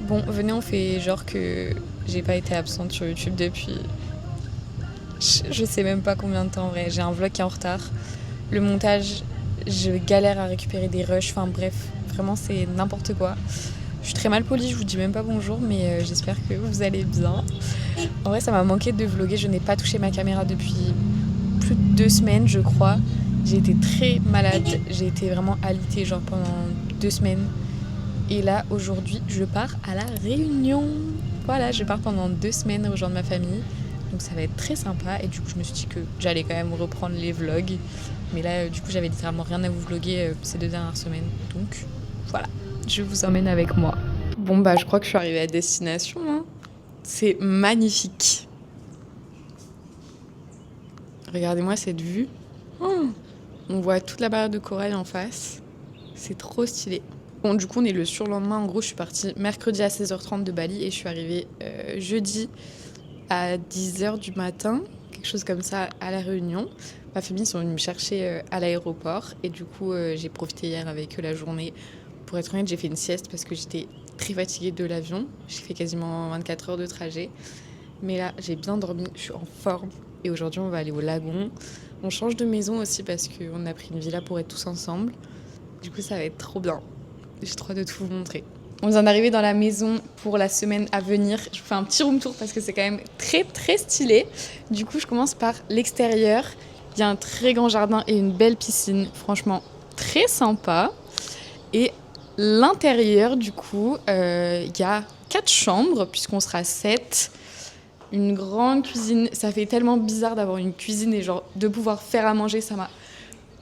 Bon, venez, on fait genre que j'ai pas été absente sur YouTube depuis... Je sais même pas combien de temps en vrai. J'ai un vlog qui est en retard. Le montage, je galère à récupérer des rushs. Enfin bref, vraiment c'est n'importe quoi. Je suis très mal polie, je vous dis même pas bonjour, mais j'espère que vous allez bien. En vrai, ça m'a manqué de vlogger. Je n'ai pas touché ma caméra depuis plus de 2 semaines, je crois. J'ai été très malade. J'ai été vraiment alitée genre pendant 2 semaines. Et là, aujourd'hui, je pars à la Réunion. Voilà, je pars pendant 2 semaines rejoindre ma famille. Donc ça va être très sympa. Et du coup, je me suis dit que j'allais quand même reprendre les vlogs. Mais là, du coup, j'avais littéralement rien à vous vlogger ces 2 dernières semaines. Donc voilà, je vous emmène avec moi. Bon, bah, je crois que je suis arrivée à destination. Hein. C'est magnifique. Regardez-moi cette vue. Oh, on voit toute la barrière de corail en face. C'est trop stylé. Bon, du coup, on est le surlendemain. En gros, je suis partie mercredi à 16h30 de Bali et je suis arrivée jeudi à 10h du matin, quelque chose comme ça, à La Réunion. Ma famille sont venus me chercher à l'aéroport et du coup, j'ai profité hier avec eux la journée. Pour être honnête, j'ai fait une sieste parce que j'étais très fatiguée de l'avion. J'ai fait quasiment 24 heures de trajet. Mais là, j'ai bien dormi, je suis en forme. Et aujourd'hui, on va aller au lagon. On change de maison aussi parce qu'on a pris une villa pour être tous ensemble. Du coup, ça va être trop bien. J'ai trop hâte de tout vous montrer. On vient d'arriver dans la maison pour la semaine à venir. Je vous fais un petit room tour parce que c'est quand même très très stylé. Du coup, je commence par l'extérieur. Il y a un très grand jardin et une belle piscine. Franchement, très sympa. Et l'intérieur, du coup, il y a 4 chambres puisqu'on sera 7. Une grande cuisine. Ça fait tellement bizarre d'avoir une cuisine et genre de pouvoir faire à manger. Ça m'a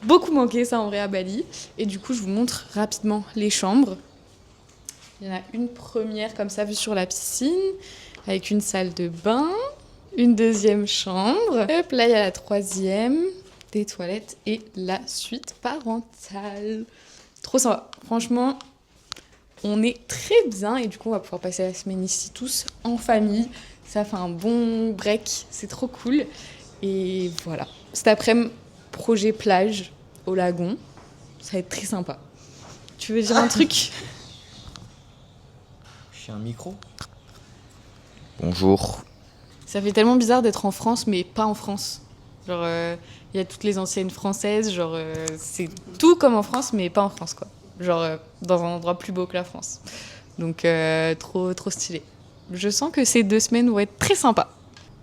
beaucoup manqué ça en vrai à Bali. Et du coup, je vous montre rapidement les chambres. Il y en a une première comme ça vue sur la piscine avec une salle de bain, une deuxième chambre. Hop, là il y a la troisième, des toilettes et la suite parentale. Trop sympa. Franchement, on est très bien et du coup on va pouvoir passer la semaine ici tous en famille. Ça fait un bon break, c'est trop cool. Et voilà. Cet après-midi, projet plage au lagon. Ça va être très sympa. Tu veux dire un truc ? J'ai un micro. Bonjour. Ça fait tellement bizarre d'être en France, mais pas en France. Genre, y a toutes les anciennes françaises, genre, c'est tout comme en France, mais pas en France, quoi. Genre, dans un endroit plus beau que la France. Donc, trop stylé. Je sens que ces 2 semaines vont être très sympas.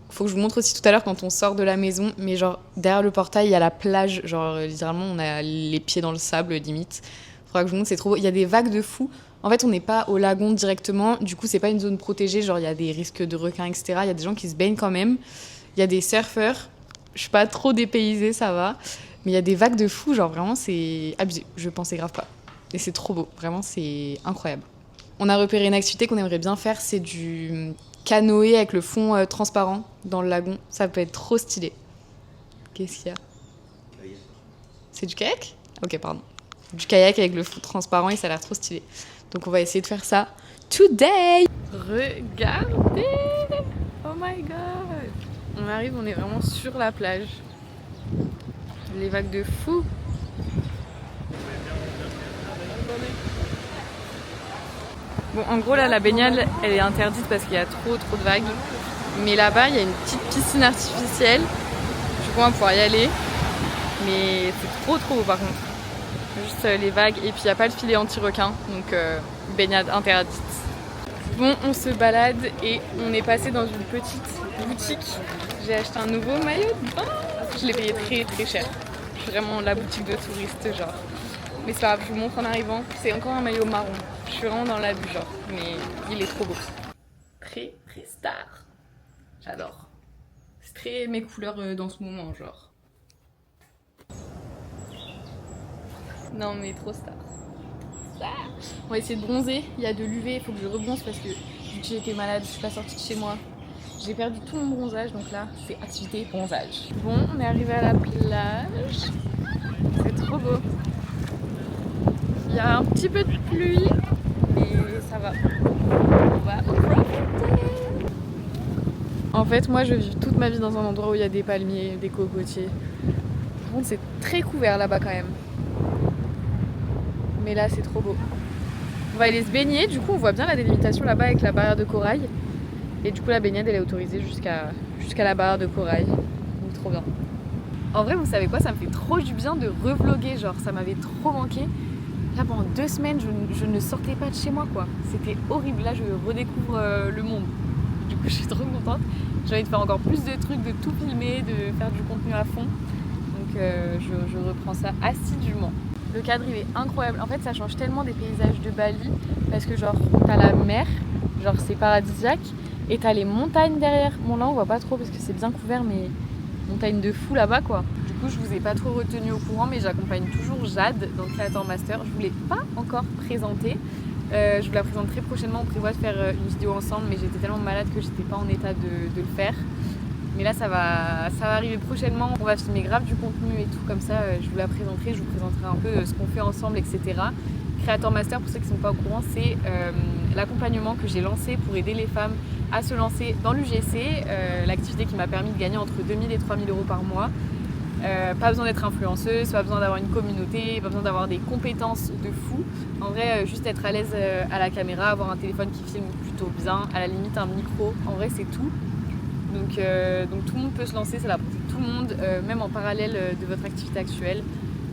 Faut que je vous montre aussi tout à l'heure quand on sort de la maison, mais genre, derrière le portail, il y a la plage. Genre, littéralement, on a les pieds dans le sable, limite. Faudra que je vous montre, c'est trop beau. Il y a des vagues de fou. En fait, on n'est pas au lagon directement. Du coup, c'est pas une zone protégée. Genre, il y a des risques de requins, etc. Il y a des gens qui se baignent quand même. Il y a des surfeurs. Je suis pas trop dépaysée, ça va. Mais il y a des vagues de fou. Genre, vraiment, c'est abusé. Je pensais grave pas. Et c'est trop beau. Vraiment, c'est incroyable. On a repéré une activité qu'on aimerait bien faire. C'est du canoë avec le fond transparent dans le lagon. Ça peut être trop stylé. Qu'est-ce qu'il y a ? C'est du kayak ? Ok, pardon. Du kayak avec le fond transparent et ça a l'air trop stylé. Donc on va essayer de faire ça today. Regardez! Oh my god! On arrive, on est vraiment sur la plage. Les vagues de fou. Bon, en gros là, la baignade, elle est interdite parce qu'il y a trop de vagues. Mais là-bas, il y a une petite piscine artificielle. Du coup, on va pouvoir y aller. Mais c'est trop beau par contre. Juste les vagues et puis il n'y a pas le filet anti-requin, donc baignade interdite. Bon, on se balade et on est passé dans une petite boutique. J'ai acheté un nouveau maillot de bain. Je l'ai payé très cher. Vraiment la boutique de touristes genre. Mais c'est pas grave, je vous montre en arrivant. C'est encore un maillot marron. Je suis vraiment dans l'abus genre, mais il est trop beau. Très star. J'adore. C'est très mes couleurs dans ce moment genre. Non mais trop star. On va essayer de bronzer, il y a de l'UV, il faut que je rebronze parce que vu que j'étais malade, je suis pas sortie de chez moi. J'ai perdu tout mon bronzage, donc là c'est activité bronzage. Bon, on est arrivé à la plage. C'est trop beau. Il y a un petit peu de pluie, mais ça va. On va profiter. En fait, moi je vis toute ma vie dans un endroit où il y a des palmiers, des cocotiers. Par contre, c'est très couvert là-bas quand même. Mais là, c'est trop beau. va aller se baigner, du coup on voit bien la délimitation là-bas avec la barrière de corail. Et du coup la baignade elle est autorisée jusqu'à la barrière de corail. Donc trop bien. En vrai vous savez quoi, ça me fait trop du bien de revlogger, genre ça m'avait trop manqué. Là pendant 2 semaines je ne sortais pas de chez moi quoi. C'était horrible, là je redécouvre le monde. Du coup je suis trop contente. J'ai envie de faire encore plus de trucs, de tout filmer, de faire du contenu à fond. Donc je reprends ça assidûment. Le cadre il est incroyable. En fait ça change tellement des paysages de Bali parce que genre t'as la mer, genre c'est paradisiaque et t'as les montagnes derrière. Bon là on voit pas trop parce que c'est bien couvert mais montagne de fou là-bas quoi. Du coup je vous ai pas trop retenu au courant mais j'accompagne toujours Jade dans le Creator Master. Je vous l'ai pas encore présenté. Je vous la présente très prochainement. On prévoit de faire une vidéo ensemble mais j'étais tellement malade que j'étais pas en état de le faire. Mais là ça va arriver prochainement, on va filmer grave du contenu et tout comme ça, je vous la présenterai, je vous présenterai un peu ce qu'on fait ensemble etc. Creator Master, pour ceux qui ne sont pas au courant, c'est l'accompagnement que j'ai lancé pour aider les femmes à se lancer dans l'UGC, l'activité qui m'a permis de gagner entre 2000 et 3000 € par mois. Pas besoin d'être influenceuse, pas besoin d'avoir une communauté, pas besoin d'avoir des compétences de fou. En vrai, juste être à l'aise à la caméra, avoir un téléphone qui filme plutôt bien, à la limite un micro, en vrai c'est tout. Donc tout le monde peut se lancer, c'est la portée de tout le monde, même en parallèle de votre activité actuelle.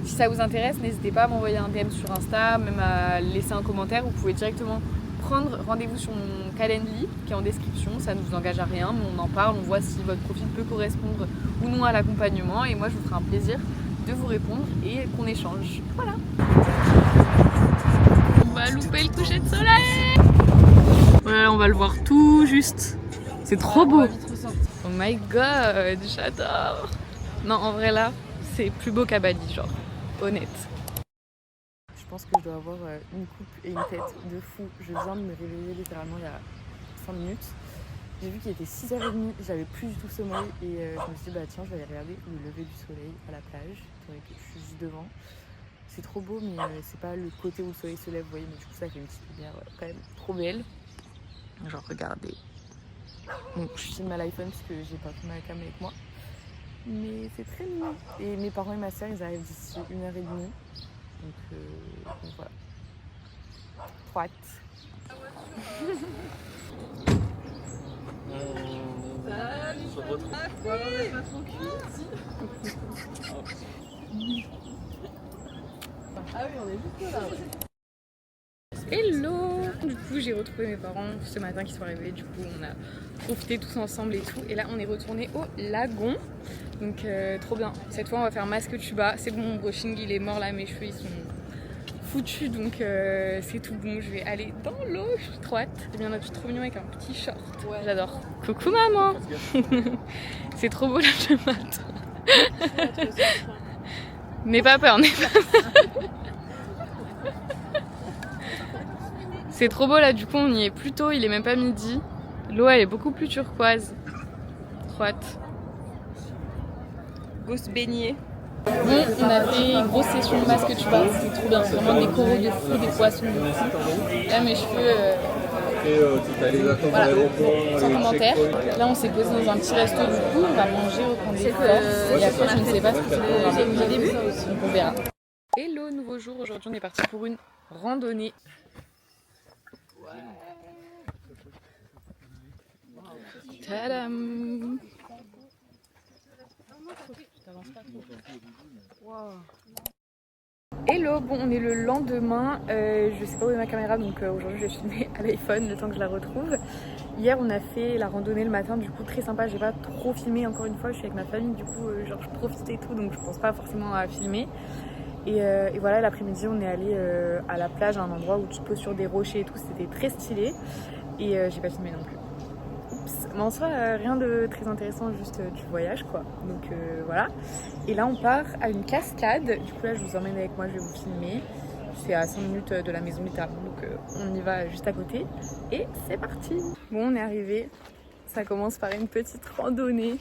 Si ça vous intéresse, n'hésitez pas à m'envoyer un DM sur Insta, même à laisser un commentaire. Vous pouvez directement prendre rendez-vous sur mon Calendly qui est en description, ça ne vous engage à rien, mais on en parle, on voit si votre profil peut correspondre ou non à l'accompagnement et moi je vous ferai un plaisir de vous répondre et qu'on échange. Voilà. On va louper le coucher de soleil. Voilà, on va le voir tout juste. C'est trop beau. Oh my god, j'adore. Non, en vrai là, c'est plus beau qu'à Bali, genre, honnête. Je pense que je dois avoir une coupe et une tête de fou. Je viens de me réveiller littéralement il y a 5 minutes. J'ai vu qu'il était 6h30, j'avais plus du tout sommeil et je me suis dit bah tiens je vais aller regarder le lever du soleil à la plage. Je suis juste devant. C'est trop beau mais c'est pas le côté où le soleil se lève, vous voyez, mais du coup ça fait une petite lumière quand même trop belle. Genre regardez. Bon, je filme à l'iPhone parce que j'ai pas pris ma cam avec moi. Mais c'est très mignon. Et mes parents et ma soeur ils arrivent d'ici 1h30. Donc voilà. Trop hâte. Ah oui, on est juste là. Hello! Du coup, j'ai retrouvé mes parents ce matin qui sont arrivés. Du coup, on a profité tous ensemble et tout. Et là, on est retourné au lagon. Donc, trop bien. Cette fois, on va faire masque tuba. C'est bon, mon brushing il est mort là. Mes cheveux ils sont foutus. Donc, c'est tout bon. Je vais aller dans l'eau. Je suis trop hâte. C'est bien, notre trop mignon avec un petit short. Ouais. J'adore. Coucou maman! C'est trop beau là ce matin. N'aie pas peur, n'aie pas peur. C'est trop beau là, du coup on y est plus tôt, il est même pas midi. L'eau elle est beaucoup plus turquoise. Trop hâte. Go se baigner. Bon, on a fait une grosse session de masque tuba, c'est trop bien, c'est vraiment des coraux de fou, des poissons de fou. Là mes cheveux, voilà, sans commentaire. Là on s'est posé dans un petit resto du coup, on va manger, reprendre des forces. Et après je ne sais pas ce que c'est pour le début, donc on verra. Hello, nouveau jour, aujourd'hui on est parti pour une randonnée. Tadam! Hello, bon on est le lendemain, je sais pas où est ma caméra donc aujourd'hui je vais filmer à l'iPhone le temps que je la retrouve. Hier on a fait la randonnée le matin, du coup très sympa, j'ai pas trop filmé encore une fois, je suis avec ma famille du coup genre je profite et tout donc je pense pas forcément à filmer. Et voilà, l'après-midi on est allé à la plage, à un endroit où tu te poses sur des rochers et tout, c'était très stylé. Et j'ai pas filmé non plus. Oups. Mais en soi, rien de très intéressant, juste du voyage quoi. Donc voilà. Et là on part à une cascade. Du coup là je vous emmène avec moi, je vais vous filmer. C'est à 5 minutes de la maison littéralement, donc on y va juste à côté. Et c'est parti. Bon on est arrivé. Ça commence par une petite randonnée.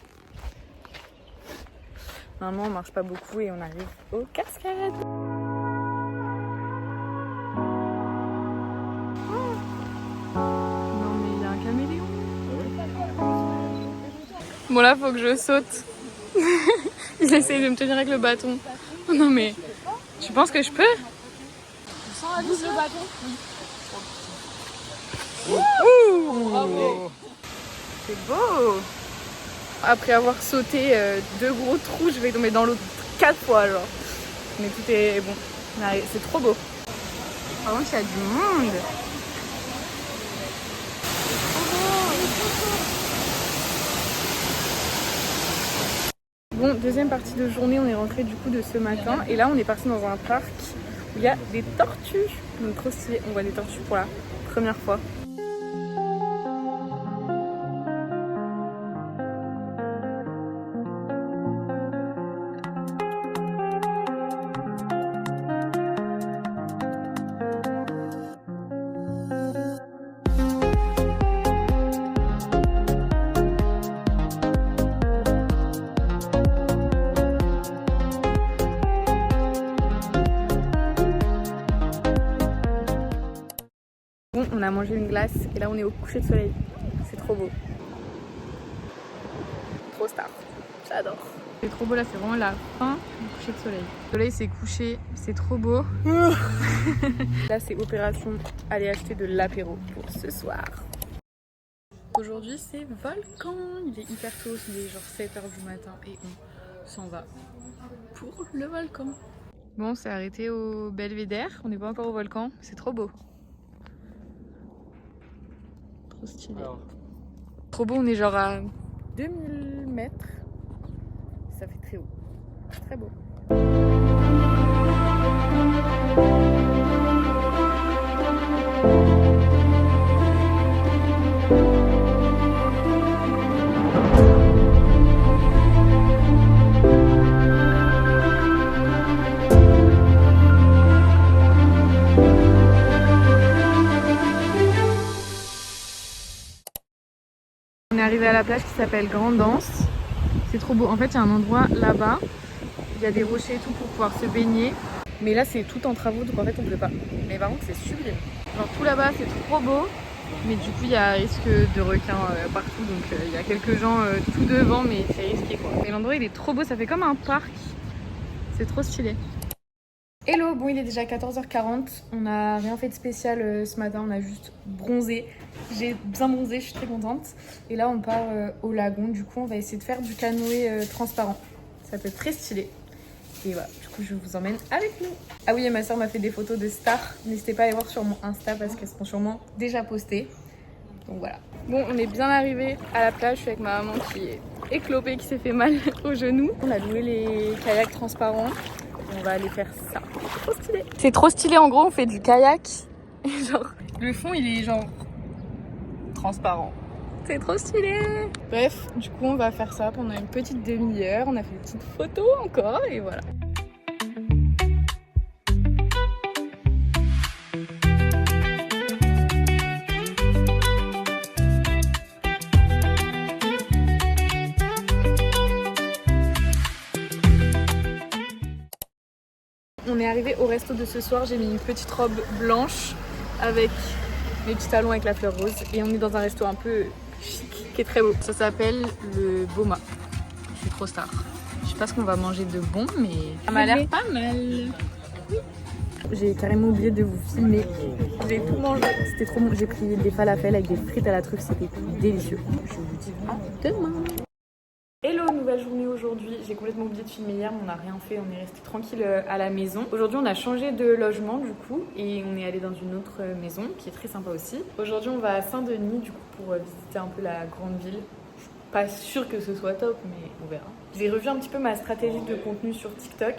Normalement on marche pas beaucoup et on arrive aux cascades. Bon là faut que je saute. Il essaye de me tenir avec le bâton. Oh non mais tu penses que je peux? Tu sens le bâton? Oui. C'est beau. Après avoir sauté 2 gros trous, je vais tomber dans l'eau 4 fois genre. Mais tout est bon. C'est trop beau. Par contre, il y a du monde. Bon, deuxième partie de journée, on est rentré du coup de ce matin. Et là, on est parti dans un parc où il y a des tortues. Donc trop stylé, on voit des tortues pour la première fois. Bon, on a mangé une glace et là on est au coucher de soleil. C'est trop beau. Trop star. J'adore. C'est trop beau là, c'est vraiment la fin du coucher de soleil. Le soleil s'est couché, c'est trop beau. Là c'est opération aller acheter de l'apéro pour ce soir. Aujourd'hui c'est volcan. Il est hyper tôt, il est genre 7h du matin et on s'en va pour le volcan. Bon, on s'est arrêté au Belvédère. On n'est pas encore au volcan, c'est trop beau. Trop stylé. Alors. Trop beau, on est genre à 2000 mètres. Ça fait très haut. Très beau. On est arrivé à la plage qui s'appelle Grande Anse. C'est trop beau. En fait, il y a un endroit là-bas. Il y a des rochers et tout pour pouvoir se baigner. Mais là, c'est tout en travaux, donc en fait, on ne peut pas. Mais par contre, c'est sublime. Genre tout là-bas, c'est trop beau. Mais du coup, il y a risque de requins partout. Donc il y a quelques gens tout devant, mais c'est risqué quoi. Et l'endroit, il est trop beau. Ça fait comme un parc. C'est trop stylé. Hello, bon il est déjà 14h40, on n'a rien fait de spécial ce matin, on a juste bronzé. J'ai bien bronzé, je suis très contente. Et là on part au lagon, du coup on va essayer de faire du canoë transparent. Ça peut être très stylé. Et voilà, du coup je vous emmène avec nous. Ah oui, et ma soeur m'a fait des photos de stars, n'hésitez pas à aller voir sur mon Insta parce qu'elles seront sûrement déjà postées. Donc voilà. Bon, on est bien arrivé à la plage, je suis avec ma maman qui est éclopée, qui s'est fait mal au genou. On a loué les kayaks transparents. On va aller faire ça. C'est trop stylé. C'est trop stylé, en gros on fait du kayak. Et genre, le fond il est genre transparent. C'est trop stylé. Bref, du coup on va faire ça pendant une petite demi-heure. On a fait une petite photo encore et voilà. On est arrivé au resto de ce soir, j'ai mis une petite robe blanche avec mes petits talons avec la fleur rose et on est dans un resto un peu chic qui est très beau. Ça s'appelle le Boma. Je suis trop star. Je sais pas ce qu'on va manger de bon mais ça m'a l'air pas mal. Oui. J'ai carrément oublié de vous filmer. J'ai tout mangé. C'était trop bon. J'ai pris des falafels avec des frites à la truffe, c'était délicieux. Je vous dis à demain. Hello, nouvelle journée aujourd'hui. J'ai complètement oublié de filmer hier, mais on n'a rien fait, on est resté tranquille à la maison. Aujourd'hui, on a changé de logement du coup et on est allé dans une autre maison qui est très sympa aussi. Aujourd'hui, on va à Saint-Denis du coup pour visiter un peu la grande ville. Je suis pas sûre que ce soit top, mais on verra. J'ai revu un petit peu ma stratégie de contenu sur TikTok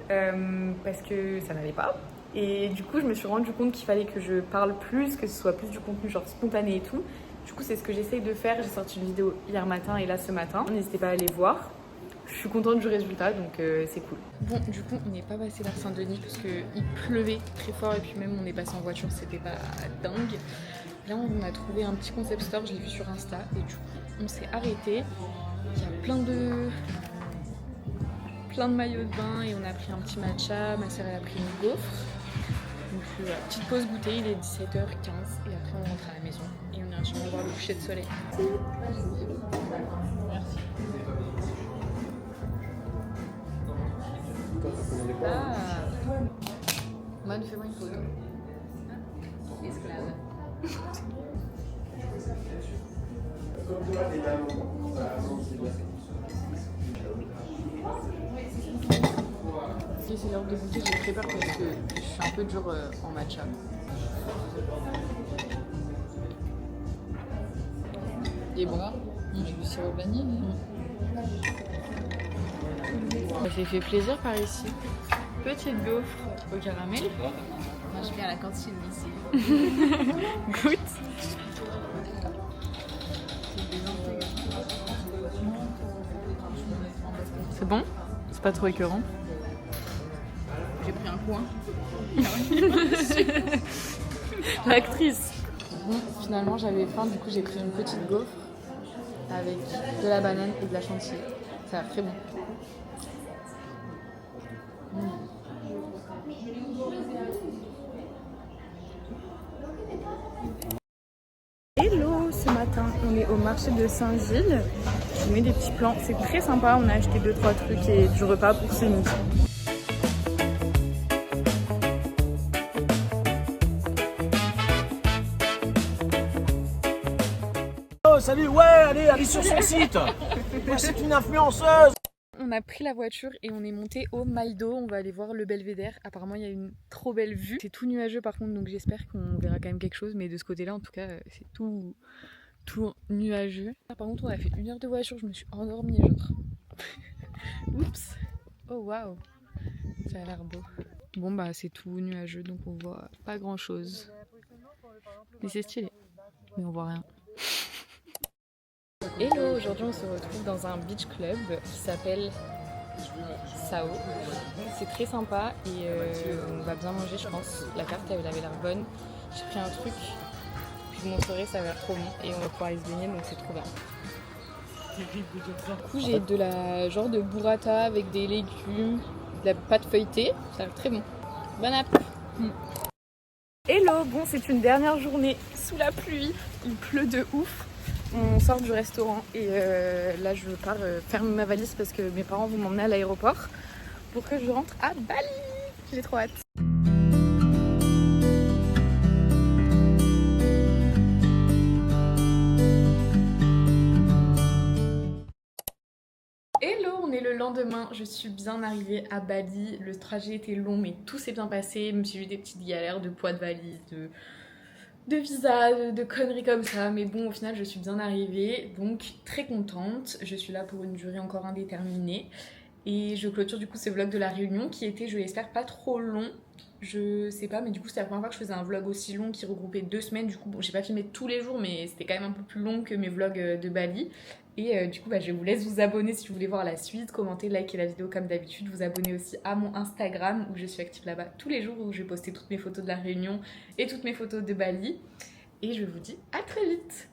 parce que ça n'allait pas. Et du coup, je me suis rendu compte qu'il fallait que je parle plus, que ce soit plus du contenu genre spontané et tout. Du coup, c'est ce que j'essaye de faire. J'ai sorti une vidéo hier matin et là ce matin. N'hésitez pas à aller voir. Je suis contente du résultat, donc c'est cool. Bon, du coup, on n'est pas passé vers Saint-Denis parce qu'il pleuvait très fort et puis même on est passé en voiture, c'était pas dingue. Là, on a trouvé un petit concept store, je l'ai vu sur Insta et du coup, on s'est arrêté. Il y a plein de maillots de bain et on a pris un petit matcha. Ma sœur elle a pris une gaufre. Donc voilà, petite pause goûter, il est 17h15 et après on rentre à la maison et on ira sûrement voir le coucher de soleil. Merci. Ah. Man, fais-moi une photo. Esclave. Et c'est l'heure de goûter, j'ai très peur parce que je suis un peu dure en matcha. Il est bon. J'ai du sirop de vanille. Ça s'est fait plaisir par ici. Petite gaufre au caramel. Moi je viens à la cantine ici. Goûte. C'est bon? C'est pas trop écœurant? J'ai pris un coin. L'actrice. Bon, finalement j'avais faim, du coup j'ai pris une petite gaufre avec de la banane et de la chantilly. Ça a l'air très bon. Hello, ce matin on est au marché de Saint-Gilles. Je mets des petits plans, c'est très sympa, on a acheté 2-3 trucs et du repas pour ce midi. Oh, salut, ouais, allez sur son site. Ouais, c'est une influenceuse. On a pris la voiture et on est monté au Maïdo, on va aller voir le Belvédère. Apparemment il y a une trop belle vue. C'est tout nuageux par contre, donc j'espère qu'on verra quand même quelque chose, mais de ce côté-là en tout cas c'est tout nuageux. Par contre on a fait 1 heure de voiture, je me suis endormie genre. Oups. Oh waouh. Ça a l'air beau. Bon bah c'est tout nuageux donc on voit pas grand chose. Mais c'est stylé. Mais on voit rien. Hello, aujourd'hui on se retrouve dans un beach club qui s'appelle Sao. C'est très sympa et on va bien manger je pense. La carte elle avait l'air bonne. J'ai pris un truc, je vous montrerai, ça a l'air trop bon et on va pouvoir aller se baigner donc c'est trop bien. Du coup j'ai de la genre de burrata avec des légumes, de la pâte feuilletée, ça a l'air très bon. Bon app. Hello, bon c'est une dernière journée sous la pluie, il pleut de ouf. On sort du restaurant et là je pars faire ma valise parce que mes parents vont m'emmener à l'aéroport pour que je rentre à Bali. J'ai trop hâte. Hello, on est le lendemain, je suis bien arrivée à Bali. Le trajet était long mais tout s'est bien passé, même si j'ai eu des petites galères de poids de valise, de visa, de conneries comme ça, mais bon au final je suis bien arrivée, donc très contente. Je suis là pour une durée encore indéterminée et je clôture du coup ce vlog de la Réunion qui était, je l'espère, pas trop long. Je sais pas, mais du coup c'était la première fois que je faisais un vlog aussi long qui regroupait 2 semaines. Du coup bon, j'ai pas filmé tous les jours mais c'était quand même un peu plus long que mes vlogs de Bali. Et du coup bah, je vous laisse vous abonner si vous voulez voir la suite, commenter, liker la vidéo comme d'habitude, vous abonner aussi à mon Instagram où je suis active là-bas tous les jours, où je vais poster toutes mes photos de la Réunion et toutes mes photos de Bali. Et je vous dis à très vite.